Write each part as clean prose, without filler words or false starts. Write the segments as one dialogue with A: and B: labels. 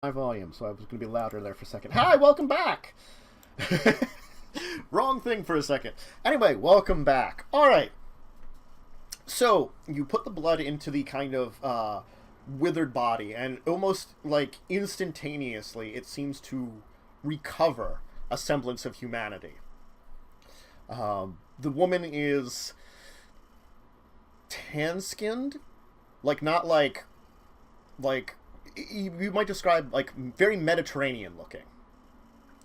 A: My volume, so I was going to be louder there for a second. Hi, welcome back! Wrong thing for a second. Anyway, welcome back. Alright. So, you put the blood into the kind of withered body, and almost, like, instantaneously, it seems to recover a semblance of humanity. The woman is tan-skinned? Like, not like you might describe like very Mediterranean looking,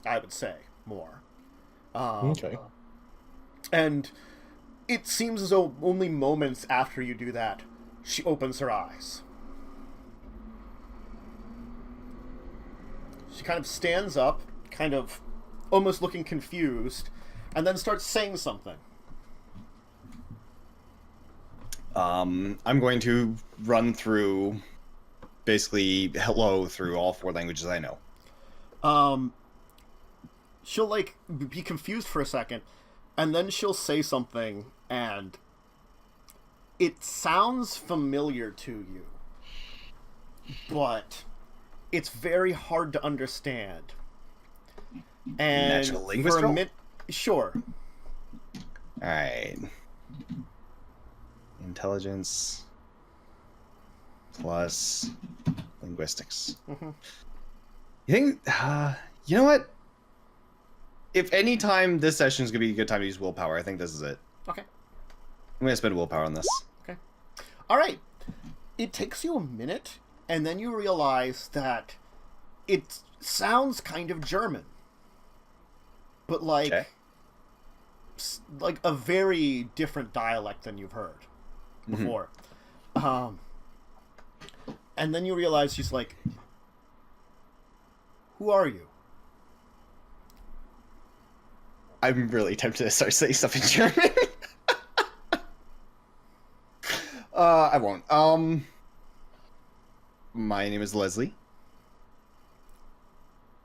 A: I would say, more.
B: Okay.
A: And it seems as though only moments after you do that, she opens her eyes. She kind of stands up, kind of almost looking confused, and then starts saying something.
C: I'm going to run through basically hello through all four languages I know.
A: She'll like be confused for a second, and then she'll say something, and it sounds familiar to you, but it's very hard to understand. And
C: Natural linguist roll?
A: Sure.
C: Alright. Intelligence plus linguistics.
A: Mm-hmm.
C: You think, you know what? If any time this session is going to be a good time to use willpower, I think this is it.
A: Okay.
C: I'm going to spend willpower on this.
A: Okay. All right. It takes you a minute, and then you realize that it sounds kind of German. But like,
C: Okay.
A: like a very different dialect than you've heard before. And then you realize she's like, who are you?
C: I'm really tempted to start saying stuff in German. I won't. My name is Leslie.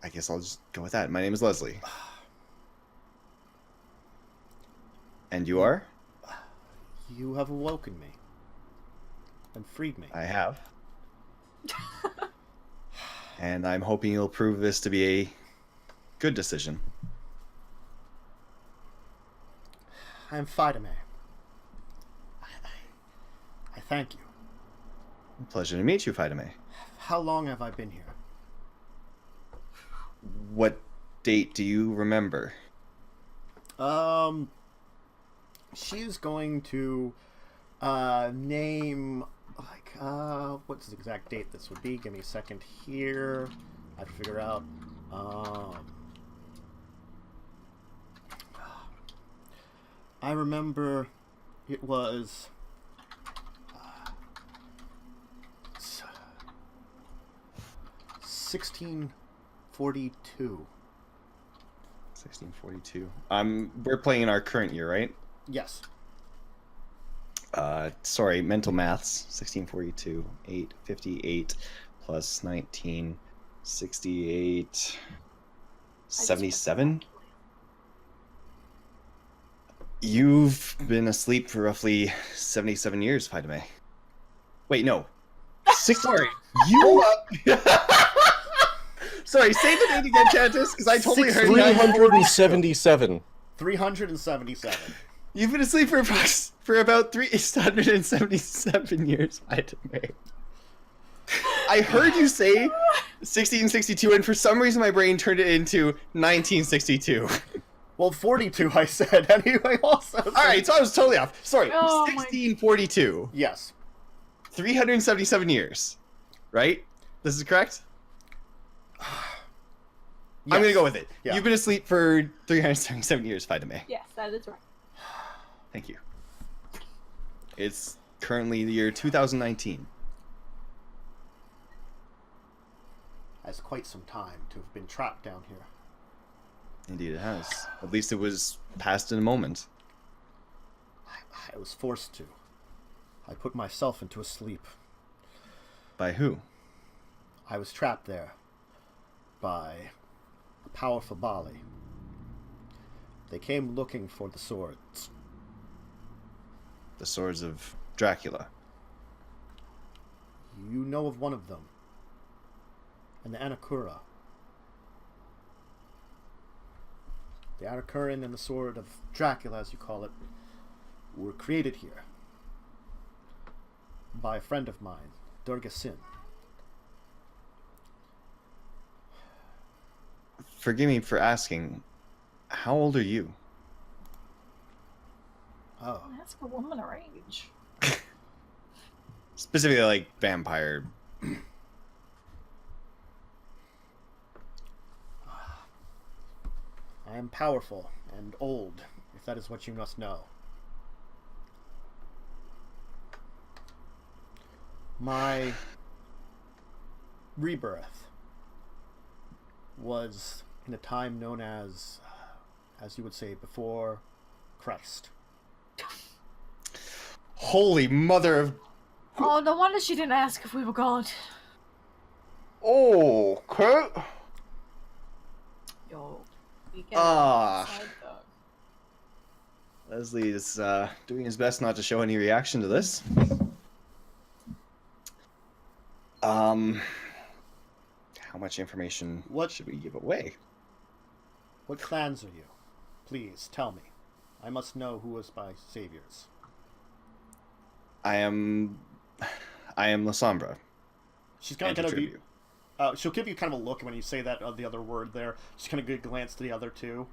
C: I guess I'll just go with that. My name is Leslie. And you are?
A: You have awoken me and freed me.
C: I have. And I'm hoping you'll prove this to be a good decision.
A: I am VtM. I thank you.
C: Pleasure to meet you, VtM.
A: How long have I been here?
C: What date do you remember?
A: She's going to name, like, what's the exact date this would be? Give me a second here. I have to figure out. I remember it was 1642.
C: 1642. We're playing in our current year, right?
A: Yes.
C: Sorry, mental maths. 1642, 858 plus 1968, 77. You've been asleep for roughly 77 years, VtM. Wait, no. Sorry, you. Sorry, say the date again, Chantis, because I totally heard
B: 377.
A: 377.
C: You've been asleep for about 377 years, VtM. I heard you say 1662, and for some reason my brain turned it into 1962.
A: Well, 42 I said anyway also.
C: Alright, so I was totally off. Sorry,
D: Oh,
C: 1642.
A: Yes.
C: 377 years. Right? This is correct?
A: Yes.
C: I'm gonna go with it.
A: Yeah.
C: You've been asleep for 377 years, VtM.
D: Yes, that is right.
C: Thank you. It's currently the year 2019.
A: That's quite some time to have been trapped down here.
C: Indeed it has. At least it was passed in a moment.
A: I was forced to. I put myself into a sleep.
C: By who?
A: I was trapped there by a powerful Bali. They came looking for the swords.
C: The swords of Dracula.
A: You know of one of them. and the Anakura. The Anakurin and the Sword of Dracula, as you call it, were created here by a friend of mine, Dracovin.
C: Forgive me for asking, how old are you?
A: Oh.
D: Ask a woman her age.
C: Specifically, like, vampire.
A: I am powerful and old, if that is what you must know. My rebirth was in a time known as you would say, before Christ.
C: Holy mother of...
D: Oh, no wonder she didn't ask if we were God.
C: Oh, Kurt?
D: Yo, we get
C: Ah.
D: outside though.
C: Leslie is doing his best not to show any reaction to this. How much information should we give away?
A: What clans are you? Please, tell me. I must know who was my saviors.
C: I am Lasombra.
A: She's kind of be... she'll give you kind of a look when you say that the other word there. She's kind of good glance to the other two.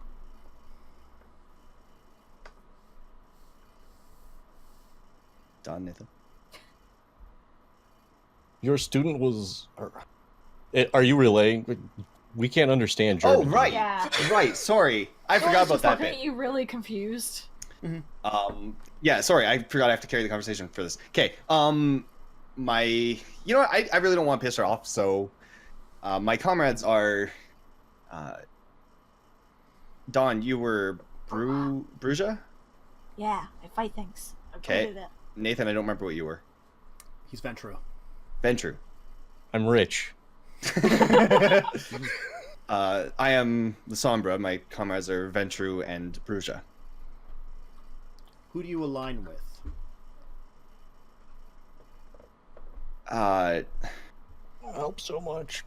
C: Done, Nathan.
B: Your student was... Are you relaying? We can't understand German.
C: Oh, right.
D: Yeah.
C: Right, sorry. I forgot about that bit.
D: You really confused.
C: Yeah, sorry, I forgot I have to carry the conversation for this. Okay, you know what, I really don't want to piss her off, so my comrades are Dawn, you were Bruja?
D: Yeah, I fight things.
C: Okay. Nathan, I don't remember what you were.
A: He's Ventru.
C: Ventru.
B: I'm rich.
C: I am the Sombra. My comrades are Ventru and Bruja.
A: Who do you align with?
B: Help so much.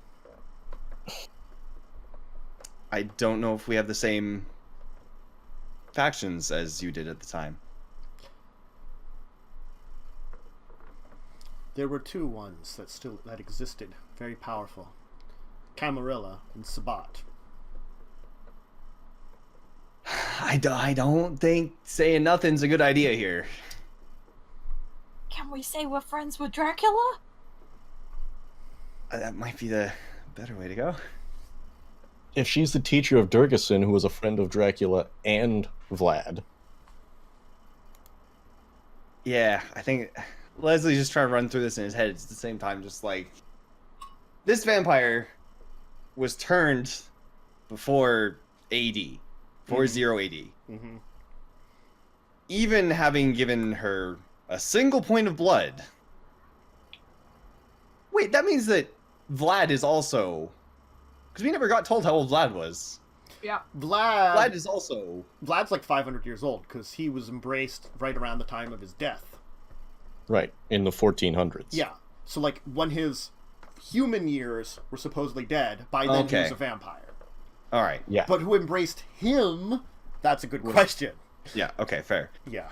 C: I don't know if we have the same factions as you did at the time.
A: There were two ones that existed, very powerful. Camarilla and Sabat.
C: I don't think saying nothing's a good idea here.
D: Can we say we're friends with Dracula?
C: That might be the better way to go.
B: If she's the teacher of Dracovin, who was a friend of Dracula and Vlad.
C: Yeah, I think Leslie's just trying to run through this in his head. It's at the same time just like... This vampire was turned before AD. Before 0 AD.
A: Mm-hmm.
C: Even having given her a single point of blood. Wait, that means that Vlad is also... Because we never got told how old Vlad was.
D: Yeah.
C: Vlad is also...
A: Vlad's like 500 years old, because he was embraced right around the time of his death.
B: Right, in the 1400s.
A: Yeah. So, like, when his human years were supposedly dead, by then he was a vampire.
C: Alright.
B: Yeah.
A: But who embraced him? That's a good question.
C: Yeah, okay, fair.
A: Yeah.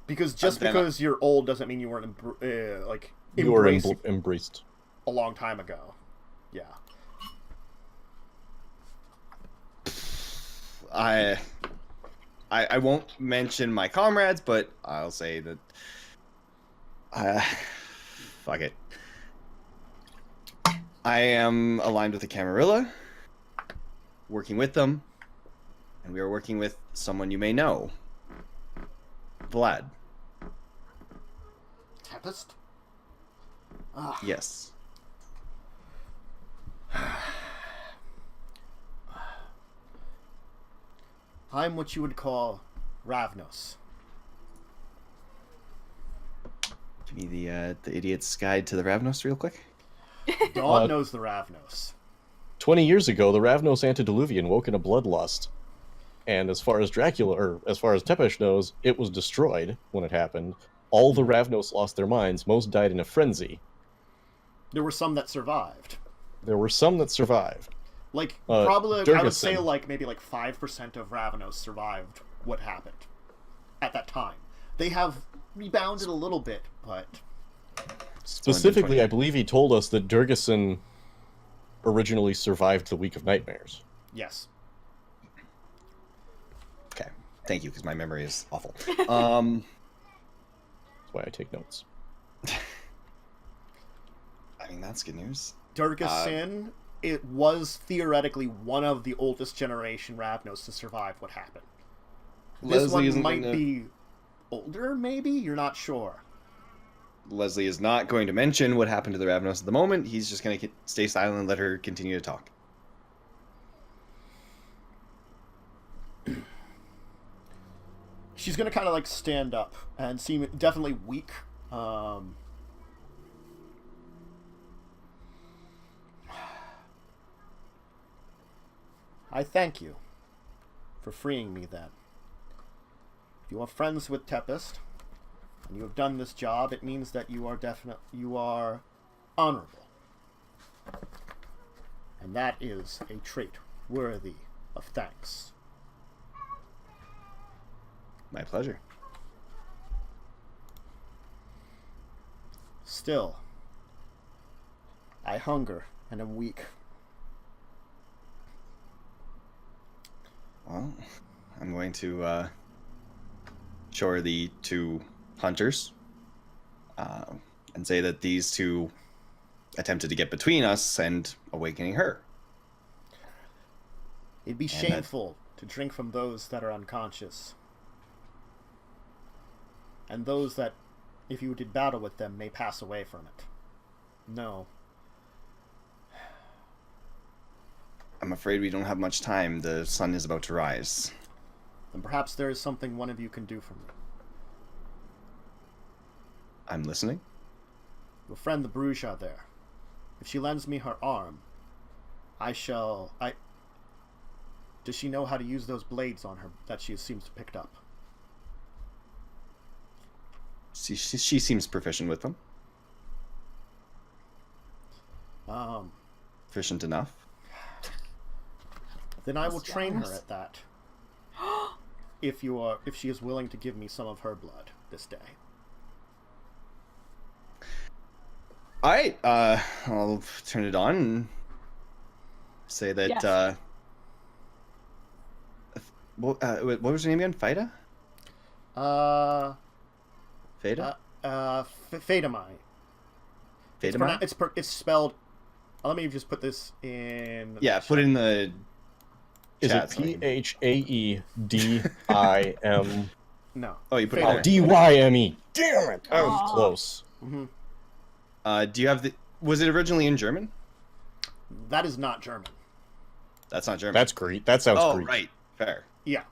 C: Because
A: because you're old doesn't mean you weren't,
B: You were
A: embraced
B: embraced
A: a long time ago. Yeah.
C: I won't mention my comrades, but I'll say that... fuck it. I am aligned with the Camarilla, working with them, and we are working with someone you may know. Vlad.
A: Tempest?
C: Yes.
A: I'm what you would call Ravnos.
C: Give me the idiot's guide to the Ravnos real quick.
A: Dawn knows the Ravnos.
B: 20 years ago, the Ravnos antediluvian woke in a bloodlust. And as far as Dracula, or as far as Tepesh knows, it was destroyed when it happened. All the Ravnos lost their minds. Most died in a frenzy.
A: There were some that survived.
B: There were some that survived.
A: Like, probably, I would say,
B: Durgason.
A: like, maybe, like, 5% of Ravenos survived what happened at that time. They have rebounded a little bit, but...
B: Specifically, I believe he told us that Durgason originally survived the Week of Nightmares.
A: Yes.
C: Okay, thank you, because my memory is awful.
B: That's why I take notes.
C: I mean, that's good news.
A: Durgason, it was theoretically one of the oldest generation Ravnos to survive what happened. This
C: Leslie
A: one
C: isn't
A: might
C: gonna-
A: be older, maybe? You're not sure.
C: Leslie is not going to mention what happened to the Ravenos at the moment. He's just going to stay silent and let her continue to talk.
A: She's gonna kind of like stand up and seem definitely weak. I thank you for freeing me then. If you are friends with Tempest, and you have done this job, it means that you are honorable. And that is a trait worthy of thanks.
C: My pleasure.
A: Still, I hunger and am weak.
C: Well, I'm going to show her the two hunters and say that these two attempted to get between us and awakening her.
A: It'd be shameful to drink from those that are unconscious. And those that, if you did battle with them, may pass away from it. No.
C: I'm afraid we don't have much time. The sun is about to rise.
A: Then perhaps there is something one of you can do for me.
C: I'm listening.
A: Your friend the Bruja there. If she lends me her arm, Does she know how to use those blades on her that she seems to picked up?
C: She seems proficient with them. Proficient enough.
A: Then I will
D: That's
A: train her
D: jealous.
A: at that. If she is willing to give me some of her blood this day.
C: All right. I'll turn it on and say that.
D: Yes.
C: What was her name again? Fida? Fada?
A: Phaedamine.
C: Fada?
A: It's spelled. Let me just put this in.
C: Yeah, put it in the.
B: Is
C: chat
B: it
C: so I can-
B: Phaedim?
A: No.
C: Oh, you put it
A: Phaedamine.
C: there.
B: D-Y-M-E. Damn it! That was
D: Aw.
B: close.
C: Do you have the? Was it originally in German?
A: That is not German.
C: That's not German.
B: That's Greek. That sounds
C: oh,
B: Greek.
C: right. Fair.
A: Yeah.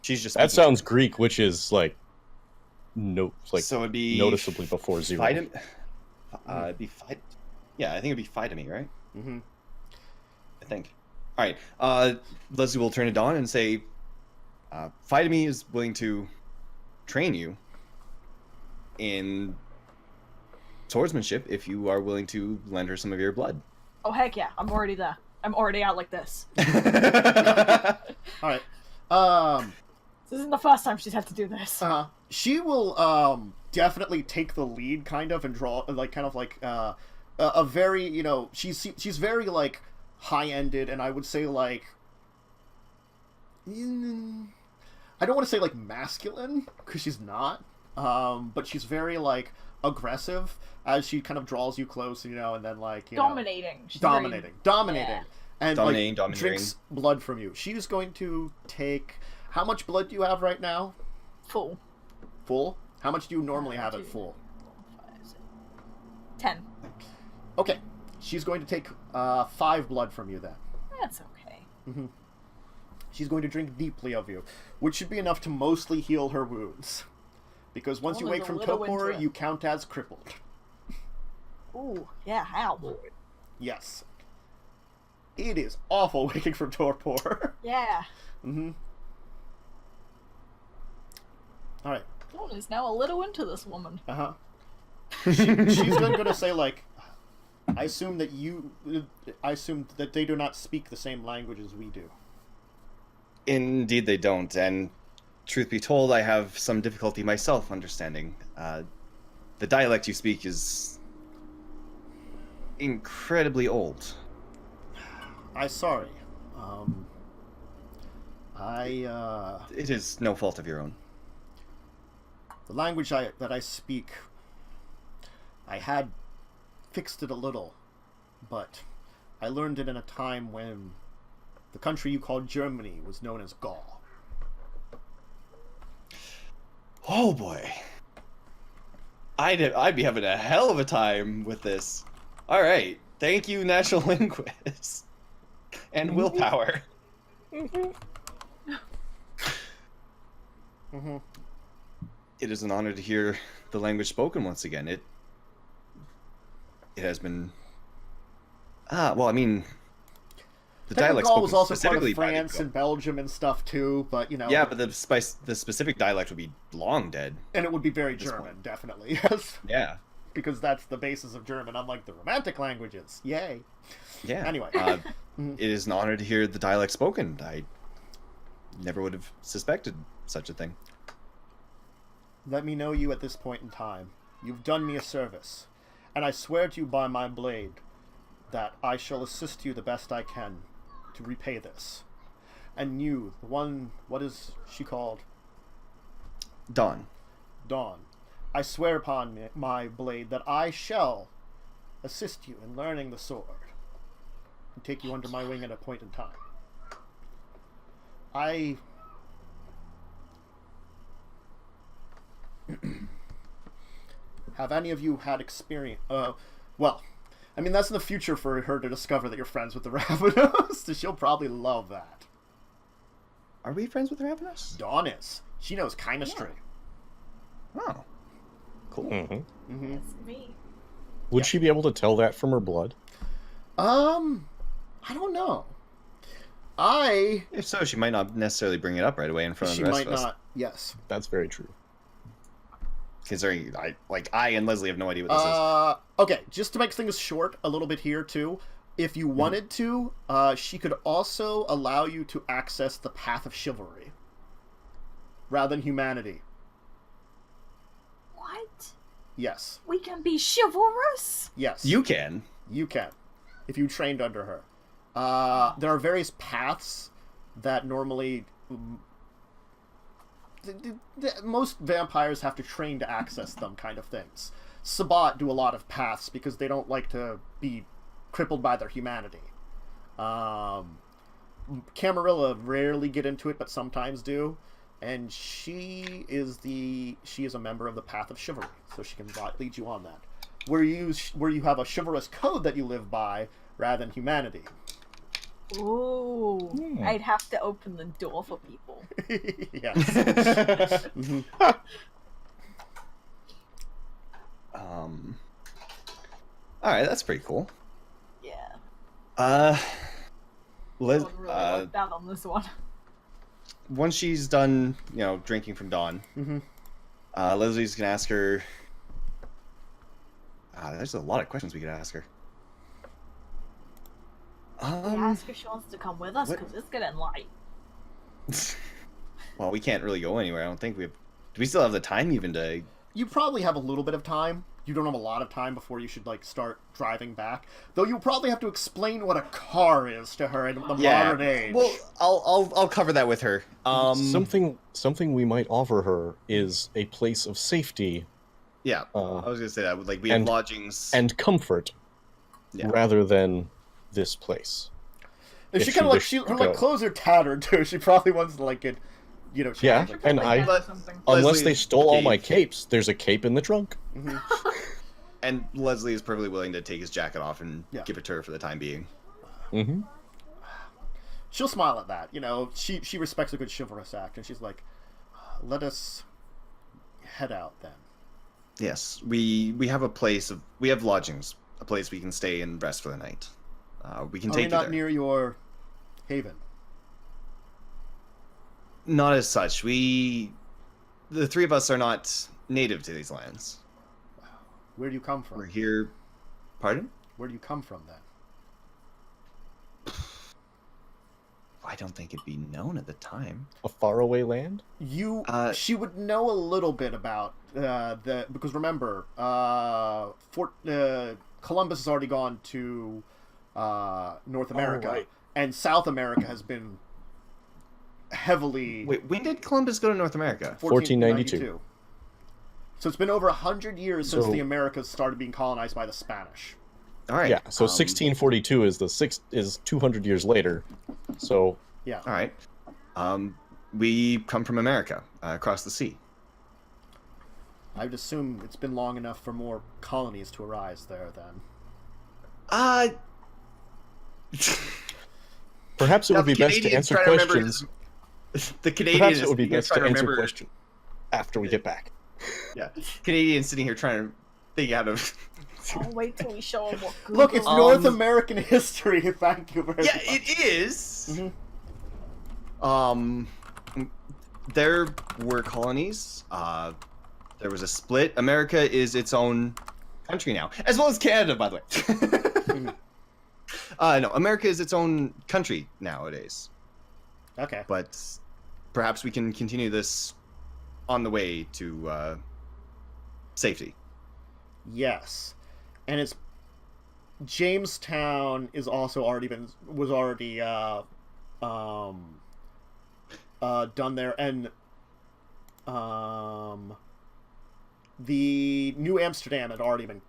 C: She's just.
B: That
C: speaking
B: sounds Greek, which is like
C: so it'd be
B: noticeably before zero.
C: Fidem. It'd be Fid. Yeah, I think it'd be Fidemy, right?
A: Mm-hmm.
C: I think. All right. Leslie will turn it on and say, Fidemy is willing to train you in swordsmanship if you are willing to lend her some of your blood.
D: Oh heck yeah, I'm already there. I'm already out like this.
A: All right.
D: This isn't the first time she's had to do this.
A: She will definitely take the lead, kind of, and draw a very she's very like high-ended, and I would say like I don't want to say like masculine because she's not, but she's very like aggressive as she kind of draws you close, and then like
D: Dominating. She's
A: dominating,
D: Yeah.
A: and
C: Dominating,
A: like
C: domineering.
A: drinks blood from you. She's going to take. How much blood do you have right now?
D: Full.
A: Full? How much do you normally have at full?
D: 10.
A: Okay. She's going to take 5 blood from you then.
D: That's okay.
A: She's going to drink deeply of you, which should be enough to mostly heal her wounds. Because once you
D: Well,
A: wake
D: there's
A: from
D: a little
A: torpor,
D: into it.
A: you count as crippled.
D: Ooh, yeah, how?
A: Yes. It is awful waking from torpor.
D: Yeah.
A: Alright.
D: Dawn is now a little into this woman.
A: She's going to say, like, I assume that they do not speak the same language as we do.
C: Indeed, they don't. And truth be told, I have some difficulty myself understanding. The dialect you speak is incredibly old.
A: Sorry.
C: It is no fault of your own.
A: The language that I speak, I had fixed it a little, but I learned it in a time when the country you call Germany was known as Gaul.
C: Oh boy. I'd be having a hell of a time with this. All right. Thank you, National Linguist. And willpower. It is an honor to hear the language spoken once again. It has been... well, I mean... The dialect
A: Gaul was also part
C: specifically
A: of France and Belgium and stuff too, but you know...
C: Yeah, but the specific dialect would be long dead.
A: And it would be very German, definitely, yes.
C: Yeah.
A: Because that's the basis of German, unlike the Romantic languages. Yay.
C: Yeah.
A: Anyway.
C: It is an honor to hear the dialect spoken. I never would have suspected such a thing.
A: Let me know you at this point in time. You've done me a service, and I swear to you by my blade that I shall assist you the best I can to repay this. And you, the one, what is she called?
C: Dawn.
A: Dawn. I swear upon my blade that I shall assist you in learning the sword and take you under my wing at a point in time. Have any of you had experience? Well, I mean, that's in the future for her to discover that you're friends with the Ravenos, so she'll probably love that.
C: Are we friends with the Ravenos?
A: Dawn is. She knows chemistry.
C: Oh. Cool.
B: Mm-hmm.
D: It's me.
B: Would she be able to tell that from her blood?
A: I don't know.
C: If so, she might not necessarily bring it up right away in front of the rest of us.
A: She might not, yes.
B: That's very true.
C: Considering, I and Leslie have no idea what this is.
A: Okay, just to make things short a little bit here, too, if you wanted to, she could also allow you to access the path of chivalry rather than humanity.
D: What?
A: Yes.
D: We can be chivalrous?
A: Yes.
C: You can.
A: You can, if you trained under her. There are various paths that normally... most vampires have to train to access them, kind of things. Sabbat do a lot of paths because they don't like to be crippled by their humanity. Camarilla rarely get into it, but sometimes do. And she is a member of the Path of Chivalry, so she can lead you on that. Where you have a chivalrous code that you live by rather than humanity.
D: Ooh, I'd have to open the door for people.
A: Yes. Mm-hmm.
C: All right, that's pretty cool.
D: Yeah.
C: Liz,
D: Really worked out on this one.
C: once she's done, drinking from Dawn, Leslie's gonna ask her. There's a lot of questions we could ask her.
D: We ask if she wants to come with us because it's getting light.
C: Well, we can't really go anywhere. I don't think we have. Do we still have the time even to?
A: You probably have a little bit of time. You don't have a lot of time before you should start driving back. Though you'll probably have to explain what a car is to her in the modern age.
C: Well, I'll cover that with her.
B: Something we might offer her is a place of safety.
C: Yeah, I was gonna say that. We have lodgings
B: and comfort, rather than this place.
A: If she kind of her clothes are tattered too. She probably wants to get,
B: yeah. And unless they stole all my capes, there's a cape in the trunk.
A: Mm-hmm.
C: And Leslie is perfectly willing to take his jacket off and give it to her for the time being.
B: Mm-hmm.
A: She'll smile at that. She respects a good chivalrous act, and she's like, "Let us head out then."
C: Yes, we have a place we have lodgings, a place we can stay and rest for the night. We can take you there.
A: Are we not near your haven?
C: Not as such. The three of us are not native to these lands.
A: Where do you come from?
C: We're here. Pardon?
A: Where do you come from then?
C: I don't think it'd be known at the time.
B: A faraway land?
A: She would know a little bit about because remember, Columbus has already gone to North America,
B: right.
A: and South America has been heavily.
C: Wait, when did Columbus go to North America?
B: 1492.
A: So it's been over 100 years since
B: So-
A: the Americas started being colonized by the Spanish.
C: All right.
B: Yeah, so 1642 is 200 years later. So
A: Yeah.
C: All right. We come from America, across the sea.
A: I would assume it's been long enough for more colonies to arise there then.
B: perhaps it would be best to
C: Canadians
B: answer
C: try to remember
B: questions.
C: The Canadian
B: Perhaps
C: is
B: it would be
C: sitting here
B: best to
C: trying
B: answer
C: remember.
B: question after we get back.
C: Yeah, Canadian sitting here trying to think out of.
D: I'll wait till we show him what Google.
A: Look, it's North American history. Thank you very
C: Yeah,
A: much.
C: it is.
A: Mhm.
C: There were colonies. There was a split. America is its own country now, as well as Canada, by the way. No, America is its own country nowadays.
A: Okay.
C: But perhaps we can continue this on the way to safety.
A: Yes, and it's Jamestown was already done there, and the New Amsterdam had already been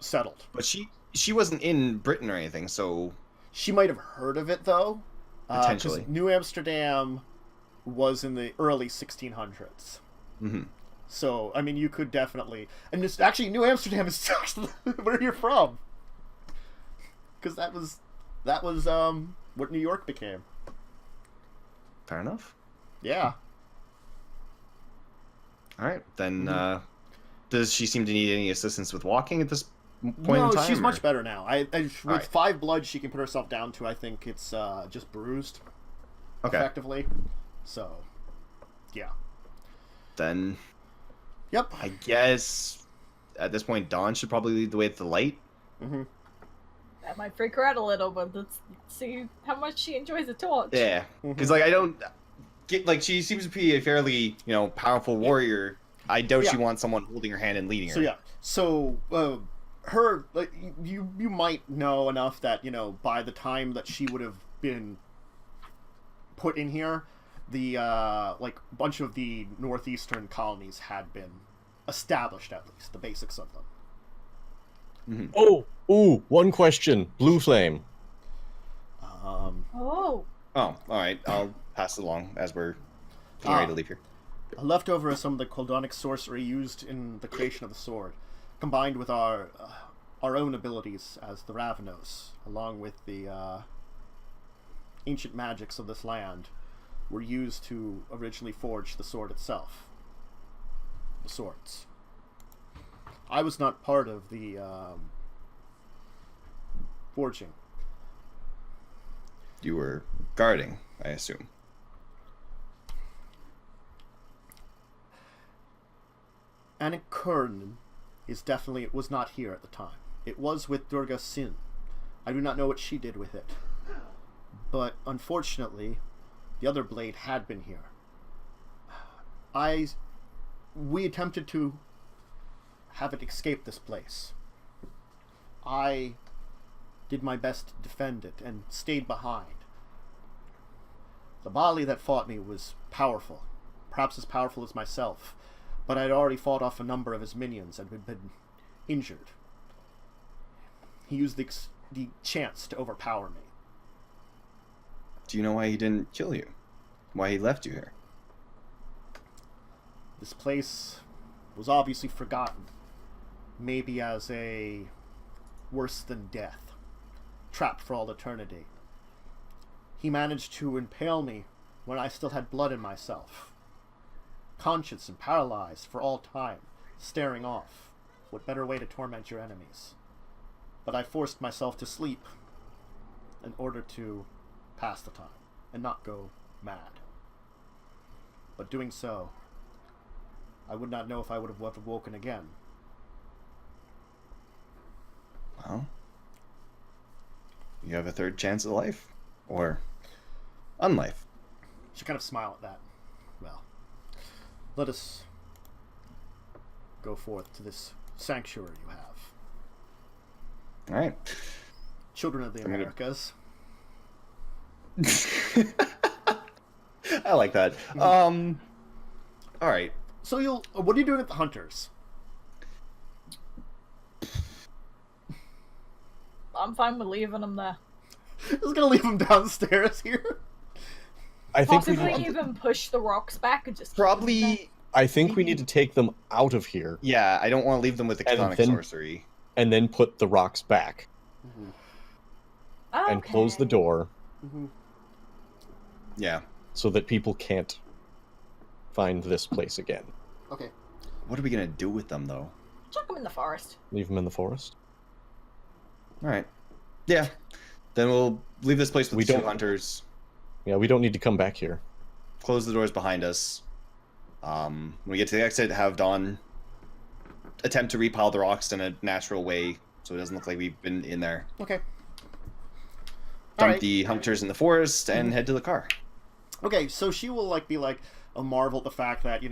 A: settled.
C: But she wasn't in Britain or anything, so
A: She might have heard of it though. 'Cause
C: Potentially.
A: New Amsterdam was in the early 1600s.
C: mhm.
A: So, I mean, you could definitely... And this, actually, New Amsterdam is actually where you're from. Because that was what New York became.
C: Fair enough.
A: Yeah.
C: All right, then. Does she seem to need any assistance with walking at this point
A: No,
C: in time?
A: she's
C: or-
A: much better now. With
C: Alright.
A: 5 blood, she can put herself down to, I think it's just bruised,
C: Okay,
A: effectively. So, yeah.
C: then
A: Yep.
C: I guess at this point Dawn should probably lead the way to the light.
A: Mm-hmm.
D: That might freak her out a little, but let's see how much she enjoys the torch.
C: Yeah, because like I don't get like she seems to be a fairly powerful warrior. I doubt she
A: Yeah.
C: wants someone holding her hand and leading her.
A: So, yeah. So, her, like, you might know enough that, by the time that she would have been put in here, the bunch of the northeastern colonies had been established, at least the basics of them.
B: One question. Blue flame.
D: Oh,
C: Oh, all right. I'll pass it along as we're getting ready to leave here.
A: A leftover of some of the Coldonic sorcery used in the creation of the sword, combined with our own abilities as the Ravenos, along with the ancient magics of this land, were used to originally forge the sword itself. The swords. I was not part of the forging.
C: You were guarding, I assume.
A: Anik Kurn was not here at the time. It was with Durga Sin. I do not know what she did with it. But unfortunately, the other blade had been here. We attempted to have it escape this place. I did my best to defend it and stayed behind. The Bali that fought me was powerful, perhaps as powerful as myself, but I had already fought off a number of his minions and had been injured. He used the chance to overpower me.
C: Do you know why he didn't kill you? Why he left you here?
A: This place was obviously forgotten, maybe as a worse than death, trapped for all eternity. He managed to impale me when I still had blood in myself, conscious and paralyzed for all time, staring off. What better way to torment your enemies? But I forced myself to sleep in order to pass the time and not go mad. But doing so, I would not know if I would have woken again.
C: Well, you have a third chance at life. Or unlife.
A: She'll kind of smile at that. Well, let us go forth to this sanctuary you have.
C: Alright.
A: Children of the Americas.
C: I like that. Alright.
A: So what are you doing at the Hunters?
D: I'm fine with leaving them there.
A: I was gonna leave them downstairs here.
B: I think
D: Possibly even push the rocks back and just
C: Probably...
B: I think we need to take them out of here.
C: Yeah, I don't want to leave them with the chthonic sorcery.
B: And then put the rocks back.
D: Okay.
B: And close the door.
C: Yeah.
B: So that people can't find this place again.
A: Okay.
C: What are we going to do with them, though?
D: Chuck them in the forest.
B: Leave them in the forest?
C: Alright. Yeah. Then we'll leave this place with the two hunters.
B: Yeah, we don't need to come back here.
C: Close the doors behind us. When we get to the exit, have Dawn attempt to repile the rocks in a natural way so it doesn't look like we've been in there.
A: Okay.
C: Dump the hunters in the forest and head to the car.
A: Okay, so she will be a marvel at the fact that,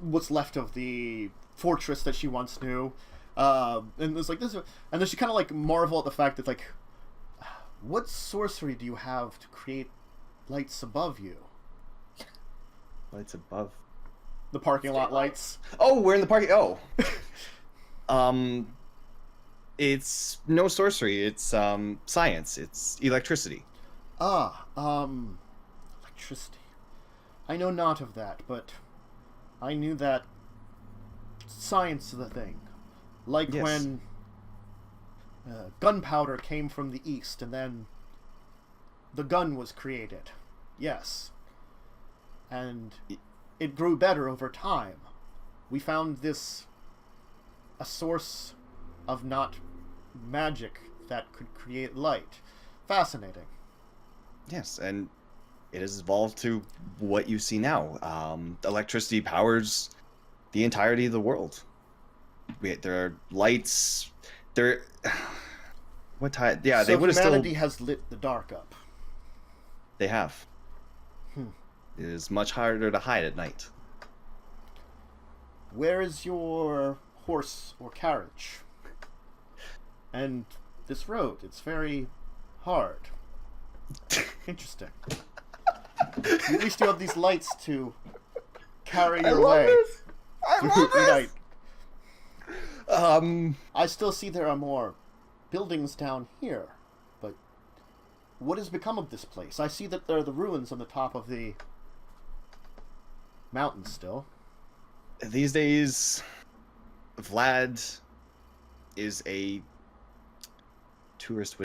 A: what's left of the fortress that she once knew. And there's this, and then she kind of marvel at the fact that what sorcery do you have to create lights above you?
C: Lights above
A: the parking lot lights.
C: Oh, we're in the parking. Oh, it's no sorcery. It's science. It's electricity.
A: Electricity. I know not of that, but I knew that science is the thing. Like when gunpowder came from the east, and then the gun was created. Yes. And it grew better over time. We found a source of not magic that could create light. Fascinating.
C: Yes, and it has evolved to what you see now. Electricity powers the entirety of the world. There are lights. What time? Yeah,
A: so
C: they would have still.
A: Humanity has lit the dark up.
C: They have. It is much harder to hide at night.
A: Where is your horse or carriage? And this road, it's very hard. Interesting. At least you have these lights to carry your way through the night. I still see there are more buildings down here, but what has become of this place? I see that there are the ruins on the top of the mountain still.
C: These days, Vlad is a tourist.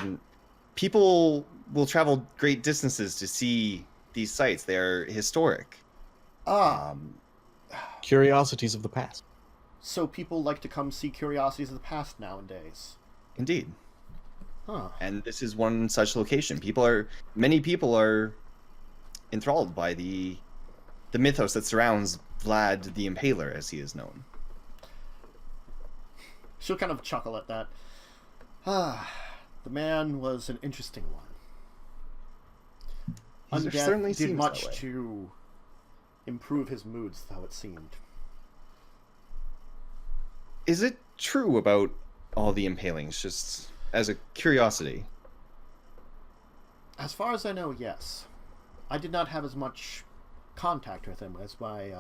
C: People will travel great distances to see these sites. They are historic.
B: Curiosities of the past.
A: So people like to come see curiosities of the past nowadays.
C: Indeed.
A: Huh.
C: And this is one such location. Many people are enthralled by the mythos that surrounds Vlad the Impaler, as he is known.
A: She'll kind of chuckle at that. The man was an interesting one. Undeath did much to improve his moods, though it seemed.
C: Is it true about all the impalings, just as a curiosity?
A: As far as I know, yes. I did not have as much contact with him as my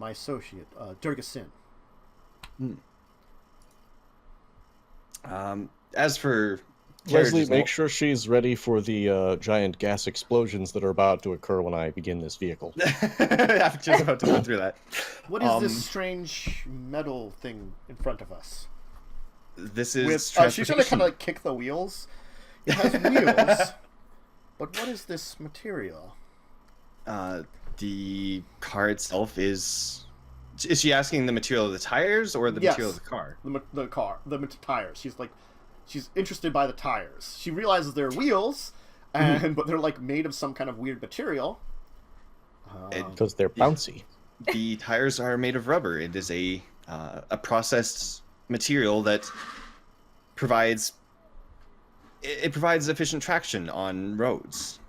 A: associate, Durgasin.
C: As for
B: Leslie, make sure she's ready for the giant gas explosions that are about to occur when I begin this vehicle.
C: I'm just about to go through that.
A: What is this strange metal thing in front of us?
C: This is
A: she's gonna kind of kick the wheels. It has wheels, but what is this material?
C: The car itself is... Is she asking the material of the tires or the material of the car?
A: The car, the tires. She's interested by the tires. She realizes they're wheels, but they're made of some kind of weird material.
B: Because they're bouncy.
C: The tires are made of rubber. It is a processed material that provides it provides efficient traction on roads.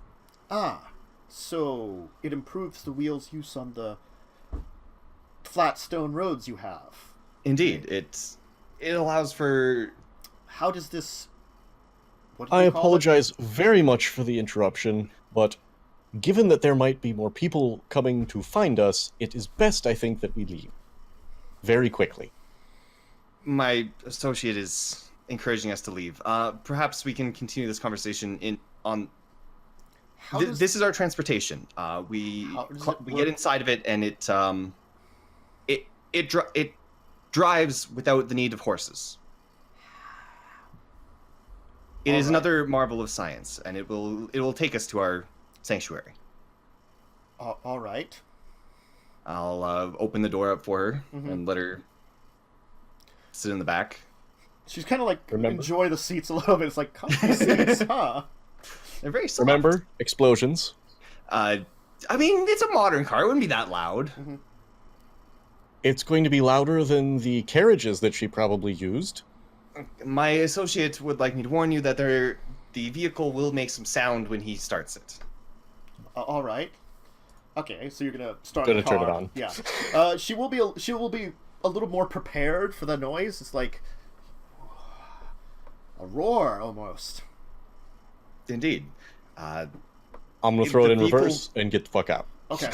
A: Ah, so it improves the wheel's use on the flat stone roads you have.
C: Indeed, it allows for.
A: How does this... What do
B: I
A: you call it?
B: apologize very much for the interruption, but given that there might be more people coming to find us, it is best, I think, that we leave. Very quickly.
C: My associate is encouraging us to leave. Perhaps we can continue this conversation on. This is our transportation. We get inside of it, and it drives without the need of horses. It is another marvel of science, and it will take us to our sanctuary.
A: All right.
C: I'll open the door up for her and let her sit in the back.
A: She's kind of like,
B: Remember?
A: enjoy the seats a little bit. It's like, comfy seats, huh?
C: They're very soft.
B: Remember? Explosions.
C: I mean, it's a modern car. It wouldn't be that loud.
B: It's going to be louder than the carriages that she probably used.
C: My associate would like me to warn you that the vehicle will make some sound when he starts it.
A: All right. Okay, so you're gonna start.
B: Gonna
A: the car.
B: turn it on.
A: Yeah. She will be a little more prepared for the noise. It's like a roar almost.
C: Indeed.
B: I'm gonna throw it in reverse and get the fuck out.
A: Okay.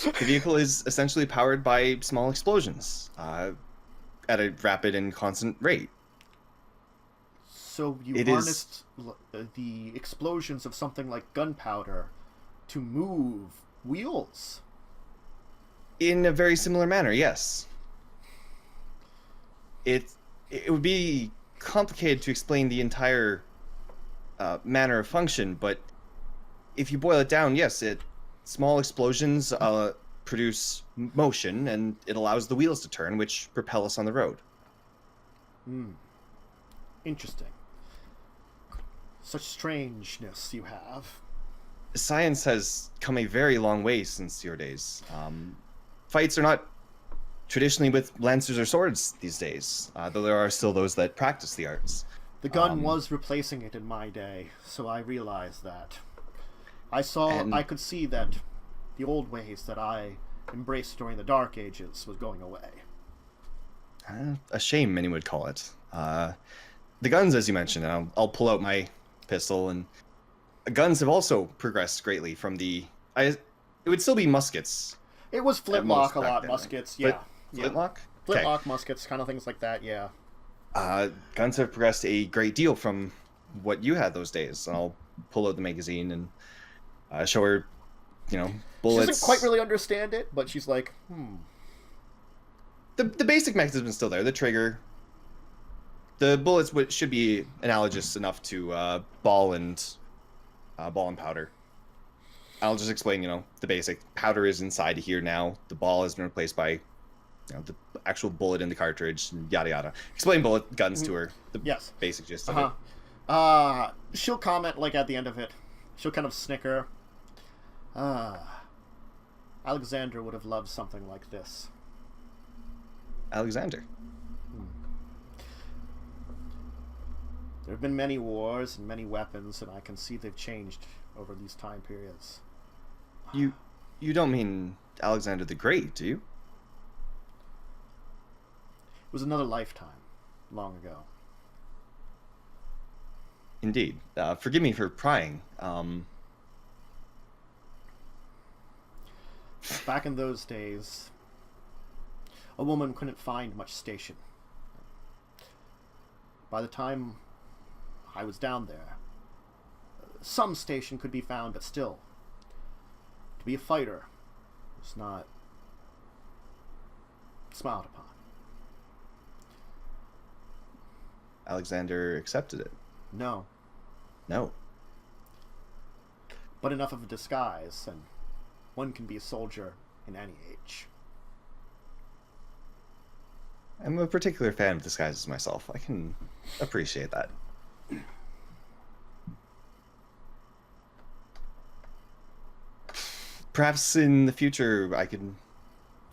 C: The vehicle is essentially powered by small explosions at a rapid and constant rate.
A: So you
C: It
A: harnessed the explosions of something like gunpowder to move wheels.
C: In a very similar manner, yes. It would be complicated to explain the entire manner of function, but if you boil it down, yes, small explosions produce motion, and it allows the wheels to turn, which propel us on the road.
A: Interesting. Such strangeness you have.
C: Science has come a very long way since your days. Fights are not traditionally with lancers or swords these days, though there are still those that practice the arts.
A: The gun was replacing it in my day, so I realized that. I could see that the old ways that I embraced during the Dark Ages was going away.
C: A shame, many would call it. The guns, as you mentioned, and I'll pull out my pistol, and guns have also progressed greatly from it would still be muskets.
A: It was flintlock a
C: back
A: lot,
C: then,
A: muskets,
C: right?
A: yeah.
C: Flintlock?
A: Flintlock, muskets, kind of things like that, yeah.
C: Guns have progressed a great deal from what you had those days. And I'll pull out the magazine and show her, bullets.
A: She doesn't quite really understand it, but she's like,
C: The basic mechanism is still there. The trigger. The bullets should be analogous enough to ball and powder. I'll just explain, the basic. Powder is inside here now. The ball has been replaced by, the actual bullet in the cartridge, yada yada. Explain bullet guns to her. The
A: yes.
C: basic gist of it.
A: She'll comment, like, at the end of it. She'll kind of snicker. Alexander would have loved something like this.
C: Alexander.
A: There have been many wars and many weapons, and I can see they've changed over these time periods.
C: You don't mean Alexander the Great, do you?
A: It was another lifetime, long ago.
C: Indeed. Forgive me for prying.
A: Back in those days, a woman couldn't find much station. By the time I was down there, some station could be found, but still, to be a fighter was not smiled upon.
C: Alexander accepted it.
A: No,
C: No.
A: but enough of a disguise, and one can be a soldier in any age.
C: I'm a particular fan of disguises myself. I can appreciate that. Perhaps in the future I can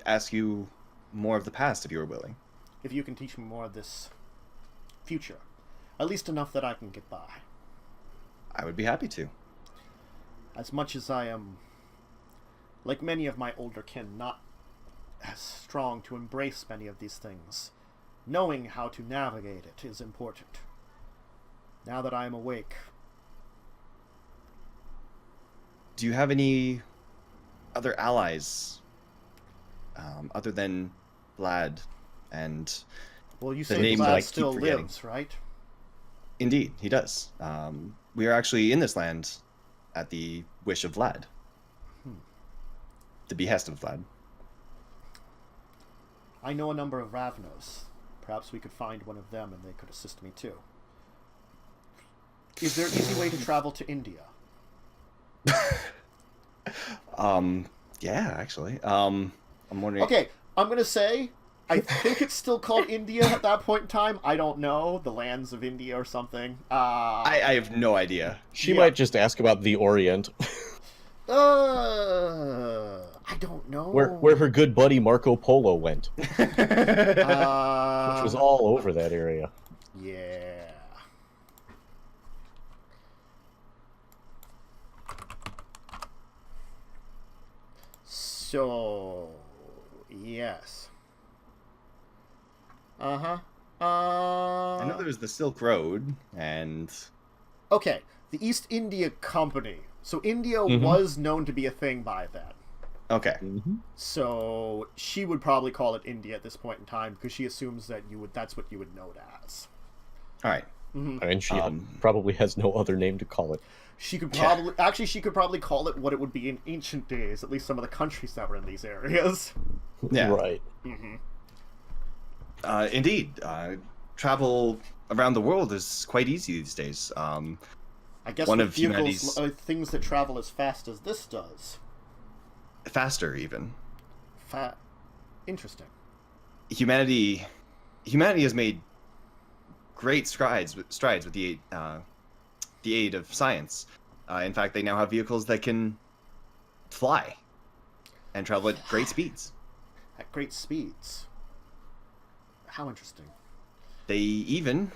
C: ask you more of the past if you were willing.
A: If you can teach me more of this future, at least enough that I can get by.
C: I would be happy to.
A: As much as I am, like many of my older kin, not as strong to embrace many of these things, knowing how to navigate it is important. Now that I am awake.
C: Do you have any other allies other than Vlad and...
A: Well, you
C: The
A: say
C: name that I
A: Vlad
C: keep
A: still
C: forgetting.
A: lives, right?
C: Indeed, he does. We are actually in this land at the wish of Vlad. The behest of Vlad.
A: I know a number of Ravnos. Perhaps we could find one of them and they could assist me too. Is there an easy way to travel to India?
C: Yeah, actually. I'm wondering...
A: Okay, I'm gonna say, I think it's still called India at that point in time. I don't know. The lands of India or something.
C: I have no idea.
B: She
A: Yeah.
B: might just ask about the Orient,
A: I don't know.
B: where her good buddy Marco Polo went, which was
A: was
B: all over that area.
A: Yeah. So, yes. Uh-huh.
C: I know there was the Silk Road, and...
A: Okay, the East India Company. So India
B: Mhm.
A: was known to be a thing by then.
C: Okay.
A: So she would probably call it India at this point in time because she assumes that that's what you would know it as.
C: Alright.
B: And she
C: Um,
B: probably has no other name to call it.
A: She could probably she could probably call it what it would be in ancient days, at least some of the countries that were in these areas.
C: Yeah.
B: Right.
C: Indeed. Travel around the world is quite easy these days.
A: I guess
C: One
A: with
C: of
A: vehicles,
C: humanity's-
A: things that travel as fast as this does.
C: Faster, even.
A: Interesting.
C: Humanity has made great strides with the aid of science. In fact, they now have vehicles that can fly and travel at great speeds.
A: At great speeds. How interesting.
C: They even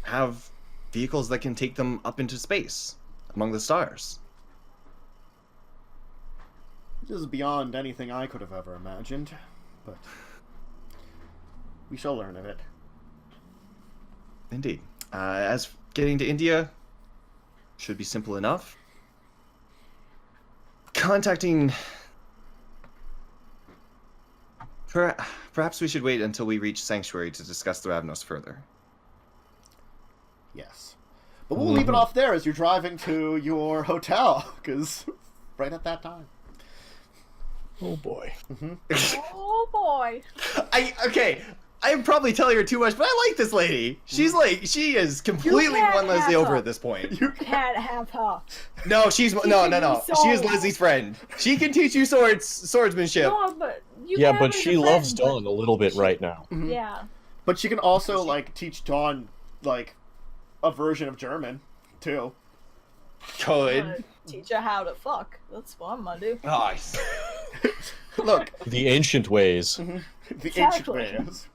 C: have vehicles that can take them up into space among the stars.
A: This is beyond anything I could have ever imagined, but we shall learn of it.
C: Indeed. As getting to India should be simple enough. Contacting... Perhaps we should wait until we reach Sanctuary to discuss the Ravnos further.
A: Yes. But we'll leave it off there as you're driving to your hotel, because right at that time.
B: Oh boy.
D: Oh boy.
C: I'm probably telling her too much, but I like this lady. She is completely
D: can't
C: won Leslie
D: have
C: over
D: her.
C: at this point.
D: You can't have her.
C: No, she's no.
D: can
C: She is
D: so-
C: Leslie's friend. She can teach you swordsmanship.
D: No, but you
B: Yeah,
D: can
B: but
D: have
B: she
D: her
B: loves
D: friend,
B: Dawn a little bit right now.
D: Yeah.
A: But you can also, like, teach Dawn, like, a version of German, too.
C: Good.
D: Teach her how to fuck. That's what I'm gonna do.
C: Nice.
A: Look,
B: The ancient ways.
A: the ancient
D: Exactly.
A: ways.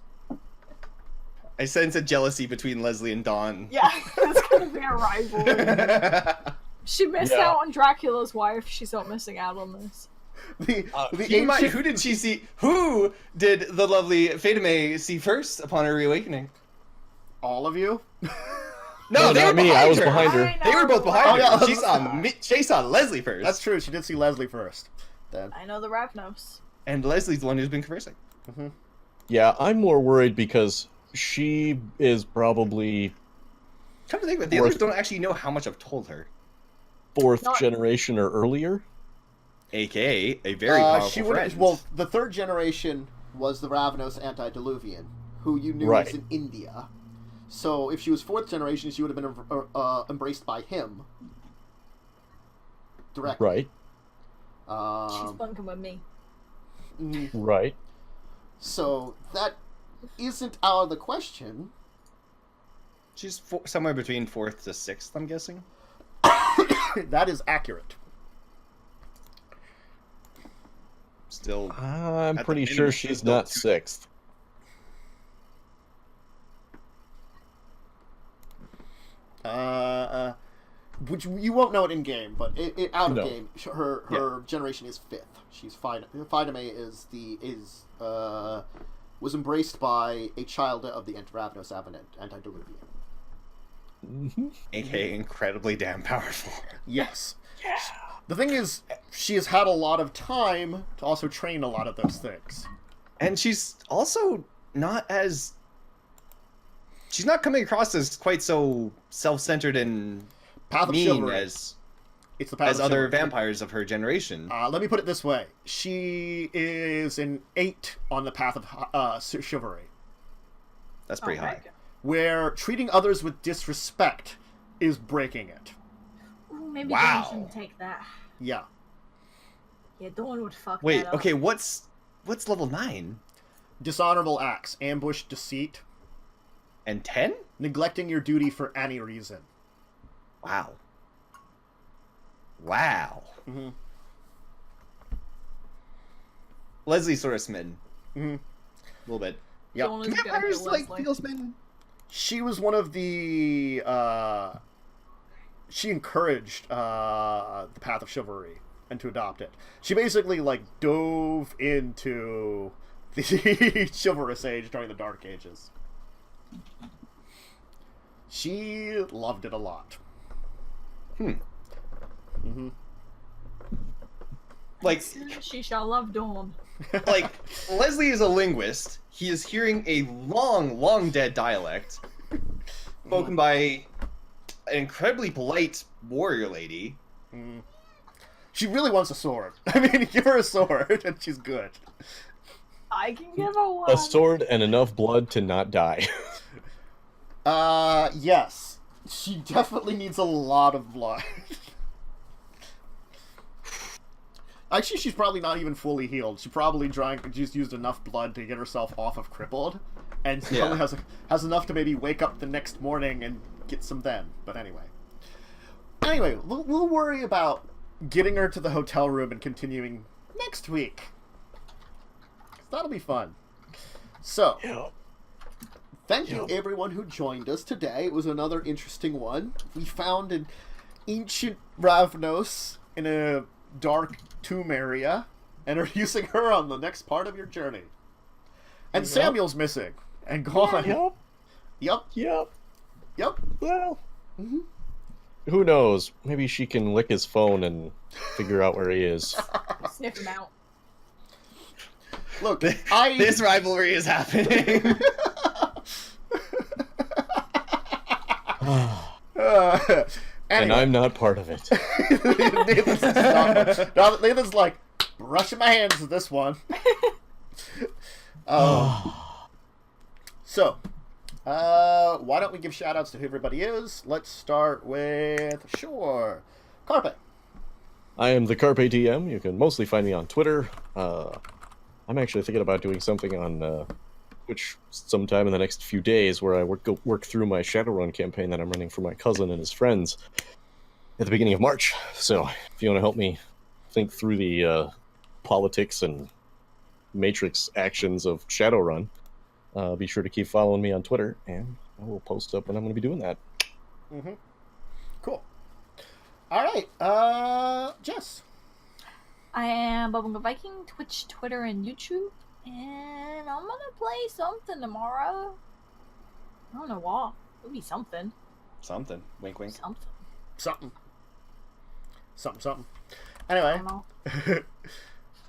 C: I sense a jealousy between Leslie and Dawn.
D: Yeah, it's gonna be a rivalry. She missed
B: Yeah.
D: out on Dracula's wife. She's not missing out on this.
A: The ancient...
C: Who did she see? Who did the lovely Fatime see first upon her reawakening?
A: All of you?
C: No, they
B: not
C: were
B: me.
C: behind
B: I was
C: her.
B: behind her.
D: I
C: They were both behind
A: Oh,
C: her.
A: yeah.
C: She saw Leslie first.
A: That's true, she did see Leslie first. Then.
D: I know the Ravnos.
C: And Leslie's the one who's been conversing.
B: Yeah, I'm more worried because she is probably
C: Come to think of it, the others don't actually know how much I've told her.
B: fourth
D: Not-
B: generation or earlier.
C: AKA a very powerful friend.
A: Well, the third generation was the Ravnos Antediluvian, who you knew
B: Right.
A: was in India. So if she was fourth generation, she would have been embraced by him directly.
B: Right,
D: She's bunking with me.
B: right.
A: So that isn't out of the question.
C: She's somewhere between 4th to 6th, I'm guessing.
A: That is accurate.
C: Still,
B: I'm
C: At the
B: pretty
C: minimum,
B: sure
C: she's
B: she's
C: still
B: not
C: two-
B: sixth.
A: which you won't know it in game, but out of
B: No.
A: game, her generation is 5th. She's VtM was embraced by a child of the Ravnos Antediluvian.
B: Mm-hmm.
C: AKA incredibly damn powerful.
A: Yes. Yeah. The thing is, she has had a lot of time to also train a lot of those things.
C: And she's also not as... She's not coming across as quite so self-centered and
A: Path of
C: mean
A: Chivalry.
C: as
A: It's the Path of
C: other
A: Chivalry.
C: vampires of her generation.
A: Let me put it this way. She is an 8 on the Path of Chivalry,
C: That's pretty high.
A: where treating others with disrespect is breaking it.
D: Ooh, maybe
C: Wow.
D: Dawn can take that.
A: Yeah.
D: Yeah, Dawn would fuck
C: Wait,
D: that up.
C: okay, what's level 9?
A: Dishonorable acts, ambush, deceit,
C: And 10?
A: neglecting your duty for any reason.
C: Wow. Wow.
A: Mm-hmm.
C: Leslie's sort of smitten.
A: Mm-hmm.
C: A little bit.
A: Yep.
D: Dawn is
C: Can
D: gonna
C: vampires,
D: kill
C: like,
D: Leslie.
C: feel smitten?
A: She was one of the she encouraged the Path of Chivalry and to adopt it. She basically like dove into the chivalrous age during the Dark Ages. She loved it a lot. Mm-hmm.
C: Like,
D: She shall love Dawn.
C: like, Leslie is a linguist. He is hearing a long, long dead dialect spoken by an incredibly polite warrior lady.
A: Mm. She really wants a sword. I mean, give her a sword and she's good.
D: I can give her one.
B: A sword and enough blood to not die.
A: Yes. She definitely needs a lot of blood. Actually, she's probably not even fully healed. She probably just used enough blood to get herself off of crippled, and probably has enough to maybe wake up the next morning and get some then. But anyway, we'll worry about getting her to the hotel room and continuing next week. That'll be fun. So, thank you everyone who joined us today. It was another interesting one. We found an ancient Ravnos in a dark tomb area and are using her on the next part of your journey. And Samuel's missing and gone. Yep.
B: Well, who knows? Maybe she can lick his phone and figure out where he is.
D: Sniff him out.
A: Look,
C: This rivalry is happening.
B: And I'm not part of it.
A: Nathan's like, brushing my hands with this one. So, why don't we give shout-outs to who everybody is? Let's start with, Carpe.
B: I am the Carpe DM. You can mostly find me on Twitter. I'm actually thinking about doing something on Twitch sometime in the next few days where I work through my Shadowrun campaign that I'm running for my cousin and his friends at the beginning of March. So if you want to help me think through the politics and matrix actions of Shadowrun, be sure to keep following me on Twitter, and I will post up when I'm going to be doing that.
A: Mm-hmm. Cool. All right, Jess.
D: I am Bubblegum Viking, Twitch, Twitter, and YouTube. And I'm gonna play something tomorrow. I don't know what. It'll be something.
C: Something. Wink, wink.
D: Something.
A: Something.
D: I
A: Anyway.
D: don't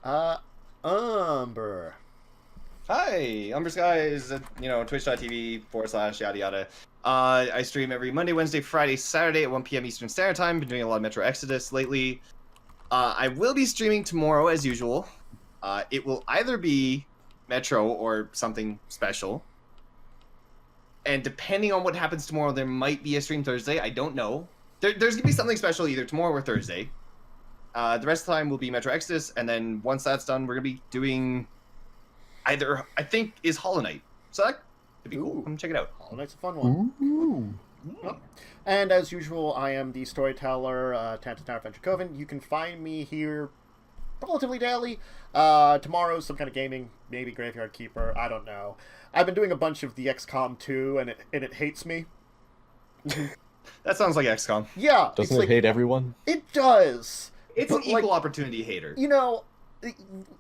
D: know.
A: Umber.
C: Hi, Umber Sky is twitch.tv/yada yada. I stream every Monday, Wednesday, Friday, Saturday at 1 p.m. Eastern Standard Time. Been doing a lot of Metro Exodus lately. I will be streaming tomorrow as usual. It will either be Metro or something special. And depending on what happens tomorrow, there might be a stream Thursday. I don't know. There's going to be something special either tomorrow or Thursday. The rest of the time will be Metro Exodus. And then once that's done, we're going to be doing either, I think, is Hollow Knight. So that could be cool. Come check it out.
A: Hollow Knight's a fun one. Yep. And as usual, I am the storyteller, Tantanar Dracovin. You can find me here relatively daily. Tomorrow's some kind of gaming, maybe Graveyard Keeper, I don't know. I've been doing a bunch of the XCOM 2, and it hates me.
C: That sounds like XCOM.
A: Yeah.
B: Doesn't
A: it's
B: it
A: like,
B: hate everyone?
A: It does.
C: It's
A: But,
C: an equal opportunity hater.
A: You know,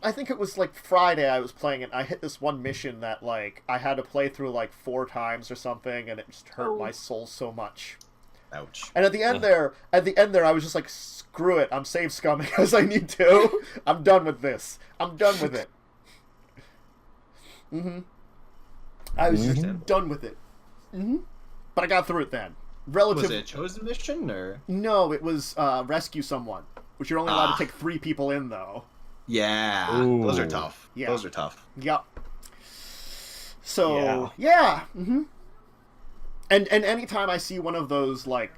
A: I think it was like Friday I was playing it. I hit this one mission that like I had to play through like 4 times or something, and it just hurt my soul so much.
C: Ouch.
A: And at the end there, I was just like, screw it, I'm save scumming as I need to. I'm done with this. I'm done with it. I was just done with it. But I got through it then.
C: Was it a chosen mission or?
A: No, it was rescue someone, which you're only allowed to take 3 people in though.
C: Yeah,
B: Ooh.
C: those are tough.
A: Yeah.
C: Those are tough.
A: Yep. So yeah. And anytime I see one of those like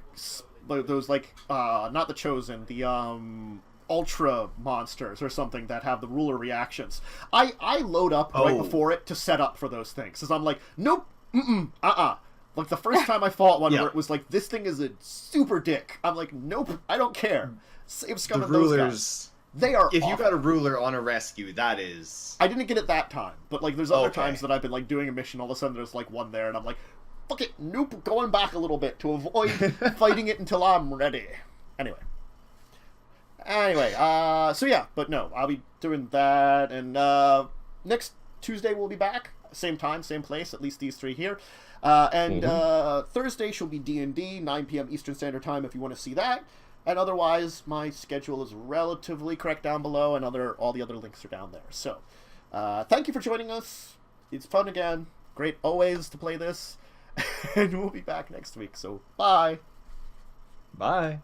A: not the chosen, the ultra monsters or something that have the ruler reactions, I load up right before it to set up for those things, because I'm like, nope, like the first time I fought one where it was like, this thing is a super dick, I'm like, nope, I don't care, save scum of those guys. They are
C: If
A: awful.
C: you got a ruler on a rescue, that is...
A: I didn't get it that time, but like there's other times that I've been like doing a mission, all of a sudden there's like one there, and I'm like, fuck it, nope, going back a little bit to avoid fighting it until I'm ready. Anyway, so yeah, but no, I'll be doing that, and next Tuesday we'll be back, same time, same place, at least these 3 here, and Thursday shall be D&D, 9 p.m. Eastern Standard Time if you want to see that. And otherwise, my schedule is relatively correct down below, and all the other links are down there. So, thank you for joining us. It's fun again. Great always to play this. And we'll be back next week. So, bye.
C: Bye.